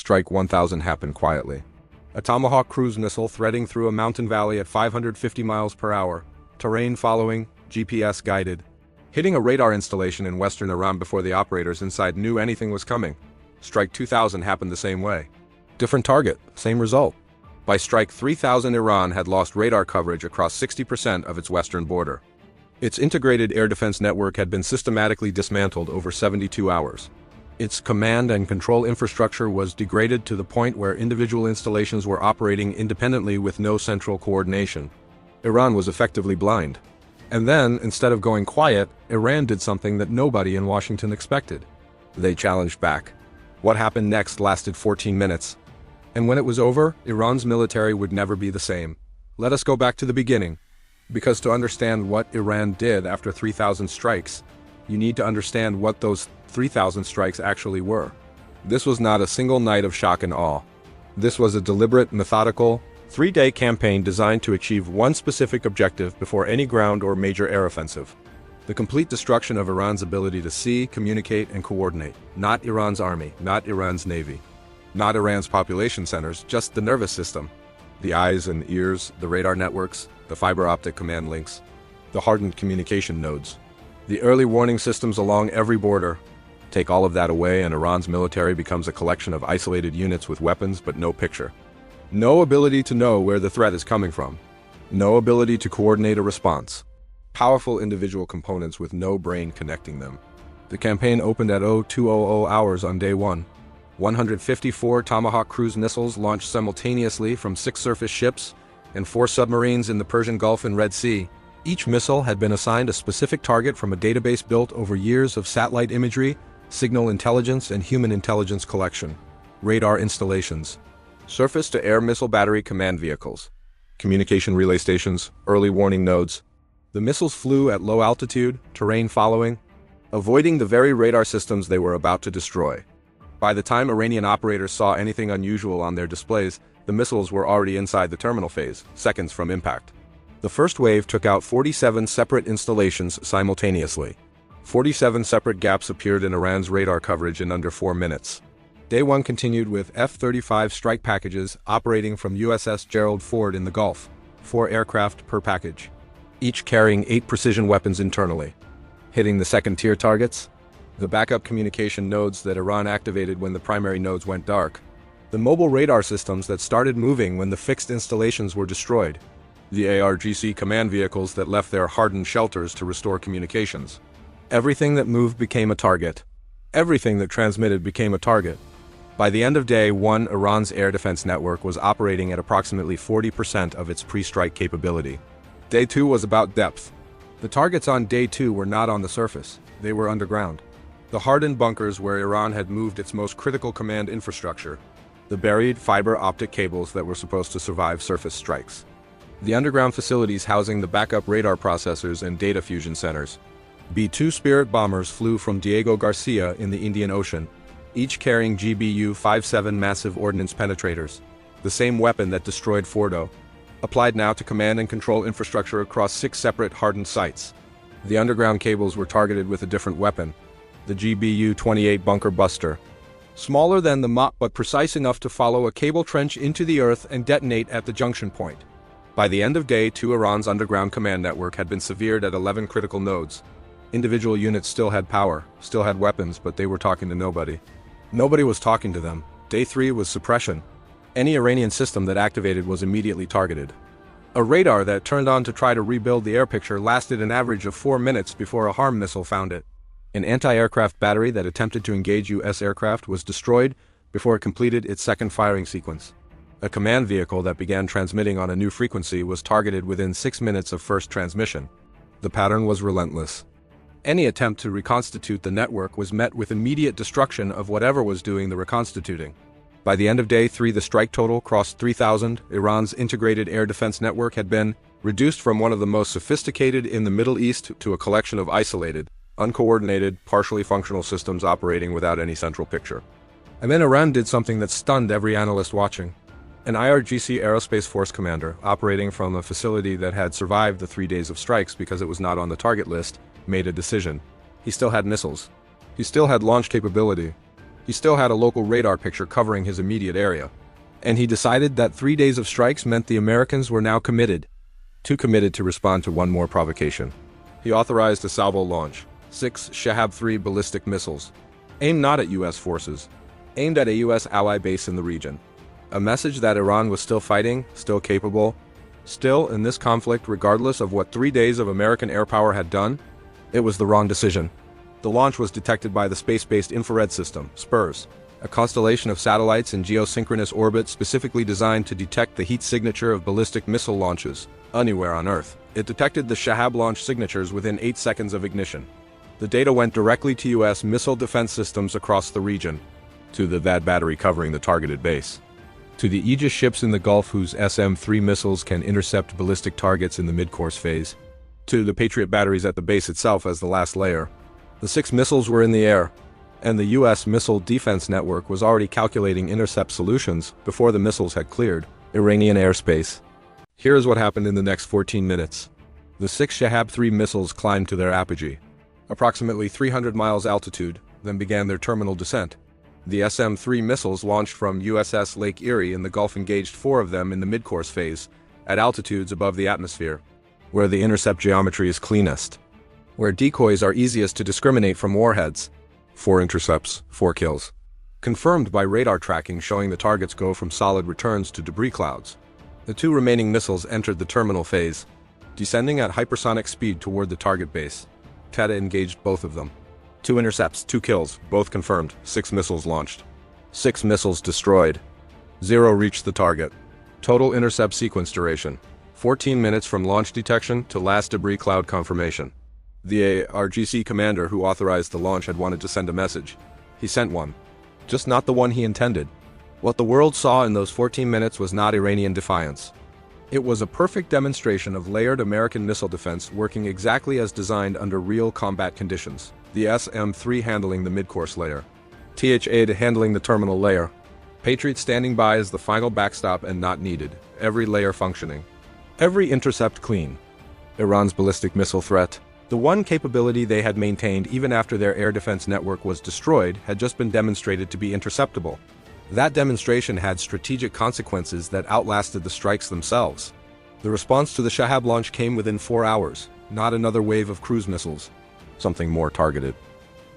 Strike 1000 happened quietly. A Tomahawk cruise missile threading through a mountain valley at 550 miles per hour, terrain following, GPS guided, hitting a radar installation in western Iran before the operators inside knew anything was coming. Strike 2000 happened the same way. Different target, same result. By Strike 3000, Iran had lost radar coverage across 60% of its western border. Its integrated air defense network had been systematically dismantled over 72 hours. Its command and control infrastructure was degraded to the point where individual installations were operating independently with no central coordination. Iran was effectively blind. And then, instead of going quiet, Iran did something that nobody in Washington expected. They challenged back. What happened next lasted 14 minutes. And when it was over, Iran's military would never be the same. Let us go back to the beginning. Because to understand what Iran did after 3,000 strikes, you need to understand what those 3,000 strikes actually were. This was not a single night of shock and awe. This was a deliberate, methodical, 3-day campaign designed to achieve one specific objective before any ground or major air offensive. The complete destruction of Iran's ability to see, communicate, and coordinate. Not Iran's army, not Iran's navy, not Iran's population centers, just the nervous system. The eyes and ears, the radar networks, the fiber optic command links, the hardened communication nodes, the early warning systems along every border. Take all of that away and Iran's military becomes a collection of isolated units with weapons but no picture. No ability to know where the threat is coming from. No ability to coordinate a response. Powerful individual components with no brain connecting them. The campaign opened at 0200 hours on day 1. 154 Tomahawk cruise missiles launched simultaneously from 6 surface ships and 4 submarines in the Persian Gulf and Red Sea. Each missile had been assigned a specific target from a database built over years of satellite imagery, signal intelligence, and human intelligence collection. Radar installations. Surface-to-air missile battery command vehicles. Communication relay stations, early warning nodes. The missiles flew at low altitude, terrain following, avoiding the very radar systems they were about to destroy. By the time Iranian operators saw anything unusual on their displays, the missiles were already inside the terminal phase, seconds from impact. The first wave took out 47 separate installations simultaneously. 47 separate gaps appeared in Iran's radar coverage in under 4 minutes. Day 1 continued with F-35 strike packages operating from USS Gerald Ford in the Gulf, 4 aircraft per package, each carrying 8 precision weapons internally. Hitting the second-tier targets, the backup communication nodes that Iran activated when the primary nodes went dark, the mobile radar systems that started moving when the fixed installations were destroyed, the ARGC command vehicles that left their hardened shelters to restore communications. Everything that moved became a target. Everything that transmitted became a target. By the end of day 1, Iran's air defense network was operating at approximately 40% of its pre-strike capability. Day 2 was about depth. The targets on day 2 were not on the surface, they were underground. The hardened bunkers where Iran had moved its most critical command infrastructure. The buried fiber optic cables that were supposed to survive surface strikes. The underground facilities housing the backup radar processors and data fusion centers. B-2 Spirit bombers flew from Diego Garcia in the Indian Ocean, each carrying GBU-57 massive ordnance penetrators, the same weapon that destroyed Fordo, applied now to command and control infrastructure across 6 separate hardened sites. The underground cables were targeted with a different weapon, the GBU-28 Bunker Buster. Smaller than the MOP but precise enough to follow a cable trench into the earth and detonate at the junction point. By the end of day 2, Iran's underground command network had been severed at 11 critical nodes. Individual units still had power, still had weapons, but they were talking to nobody. Nobody was talking to them. Day 3 was suppression. Any Iranian system that activated was immediately targeted. A radar that turned on to try to rebuild the air picture lasted an average of 4 minutes before a HARM missile found it. An anti-aircraft battery that attempted to engage U.S. aircraft was destroyed before it completed its second firing sequence. A command vehicle that began transmitting on a new frequency was targeted within 6 minutes of first transmission. The pattern was relentless. Any attempt to reconstitute the network was met with immediate destruction of whatever was doing the reconstituting. By the end of day 3, the strike total crossed 3,000. Iran's integrated air defense network had been reduced from one of the most sophisticated in the Middle East to a collection of isolated, uncoordinated, partially functional systems operating without any central picture. And then Iran did something that stunned every analyst watching. An IRGC Aerospace Force commander, operating from a facility that had survived the 3 days of strikes because it was not on the target list, made a decision. He still had missiles. He still had launch capability. He still had a local radar picture covering his immediate area. And he decided that 3 days of strikes meant the Americans were now committed. Too committed to respond to one more provocation. He authorized a salvo launch, 6 Shahab-3 ballistic missiles, aimed not at U.S. forces, aimed at a U.S. ally base in the region. A message that Iran was still fighting, still capable, still in this conflict regardless of what 3 days of American air power had done. It was the wrong decision. The launch was detected by the Space-Based Infrared System, SPIRS, a constellation of satellites in geosynchronous orbit specifically designed to detect the heat signature of ballistic missile launches anywhere on Earth. It detected the Shahab launch signatures within 8 seconds of ignition. The data went directly to U.S. missile defense systems across the region, to the THAAD battery covering the targeted base, to the Aegis ships in the Gulf whose SM-3 missiles can intercept ballistic targets in the mid-course phase, to the Patriot batteries at the base itself as the last layer. The 6 missiles were in the air, and the U.S. Missile Defense Network was already calculating intercept solutions before the missiles had cleared Iranian airspace. Here is what happened in the next 14 minutes. The 6 Shahab-3 missiles climbed to their apogee, approximately 300 miles altitude, then began their terminal descent. The SM-3 missiles launched from USS Lake Erie in the Gulf engaged 4 of them in the mid-course phase, at altitudes above the atmosphere, where the intercept geometry is cleanest, where decoys are easiest to discriminate from warheads. 4 intercepts, 4 kills. Confirmed by radar tracking showing the targets go from solid returns to debris clouds. The 2 remaining missiles entered the terminal phase, descending at hypersonic speed toward the target base. TETA engaged both of them. 2 intercepts, 2 kills, both confirmed, 6 missiles launched. 6 missiles destroyed. 0 reached the target. Total intercept sequence duration, 14 minutes from launch detection to last debris cloud confirmation. The ARGC commander who authorized the launch had wanted to send a message. He sent one. Just not the one he intended. What the world saw in those 14 minutes was not Iranian defiance. It was a perfect demonstration of layered American missile defense working exactly as designed under real combat conditions. The SM-3 handling the mid-course layer, TH-8 handling the terminal layer, Patriot standing by as the final backstop and not needed, every layer functioning, every intercept clean. Iran's ballistic missile threat, the one capability they had maintained even after their air defense network was destroyed, had just been demonstrated to be interceptable. That demonstration had strategic consequences that outlasted the strikes themselves. The response to the Shahab launch came within 4 hours, not another wave of cruise missiles. Something more targeted.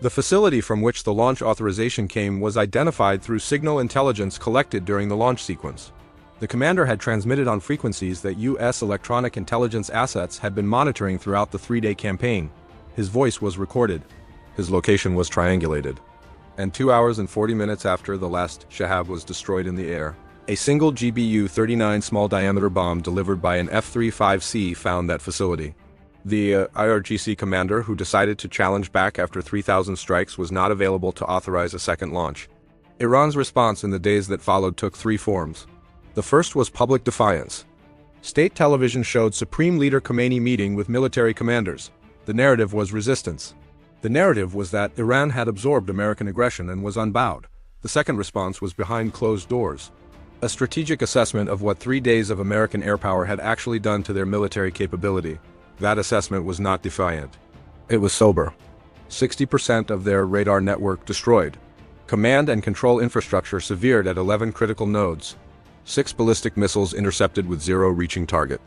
The facility from which the launch authorization came was identified through signal intelligence collected during the launch sequence. The commander had transmitted on frequencies that U.S. electronic intelligence assets had been monitoring throughout the 3-day campaign. His voice was recorded. His location was triangulated. And 2 hours and 40 minutes after the last Shahab was destroyed in the air, a single GBU-39 small-diameter bomb delivered by an F-35C found that facility. The IRGC commander who decided to challenge back after 3,000 strikes was not available to authorize a second launch. Iran's response in the days that followed took 3 forms. The first was public defiance. State television showed Supreme Leader Khomeini meeting with military commanders. The narrative was resistance. The narrative was that Iran had absorbed American aggression and was unbowed. The second response was behind closed doors. A strategic assessment of what 3 days of American air power had actually done to their military capability. That assessment was not defiant. It was sober. 60% of their radar network destroyed. Command and control infrastructure severed at 11 critical nodes. 6 ballistic missiles intercepted with 0 reaching target.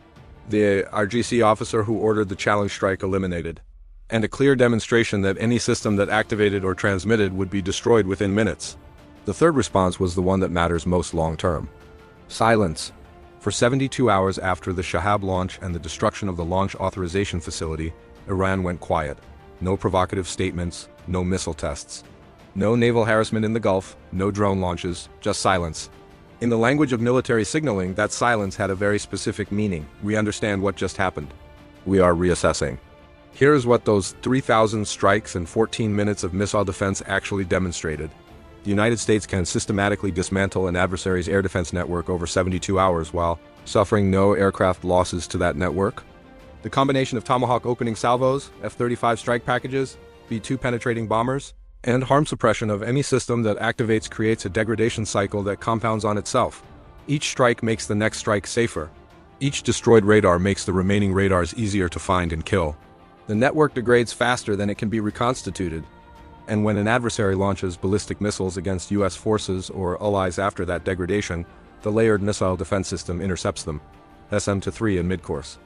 The RGC officer who ordered the challenge strike eliminated. And a clear demonstration that any system that activated or transmitted would be destroyed within minutes. The third response was the one that matters most long-term. Silence. For 72 hours after the Shahab launch and the destruction of the launch authorization facility, Iran went quiet. No provocative statements, no missile tests. No naval harassment in the Gulf, no drone launches, just silence. In the language of military signaling, that silence had a very specific meaning. We understand what just happened. We are reassessing. Here is what those 3,000 strikes and 14 minutes of missile defense actually demonstrated. The United States can systematically dismantle an adversary's air defense network over 72 hours while suffering no aircraft losses to that network. The combination of Tomahawk opening salvos, F-35 strike packages, B-2 penetrating bombers, and harm suppression of any system that activates creates a degradation cycle that compounds on itself. Each strike makes the next strike safer. Each destroyed radar makes the remaining radars easier to find and kill. The network degrades faster than it can be reconstituted. And when an adversary launches ballistic missiles against US forces or allies after that degradation, the Layered Missile Defense System intercepts them, SM-3 in mid-course.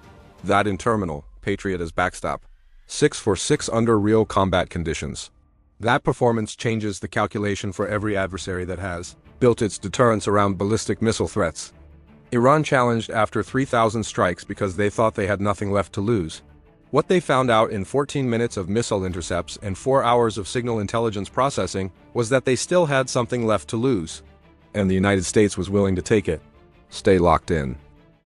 That in terminal, Patriot as backstop. 6 for 6 under real combat conditions. That performance changes the calculation for every adversary that has built its deterrence around ballistic missile threats. Iran challenged after 3,000 strikes because they thought they had nothing left to lose. What they found out in 14 minutes of missile intercepts and 4 hours of signal intelligence processing was that they still had something left to lose. And the United States was willing to take it. Stay locked in.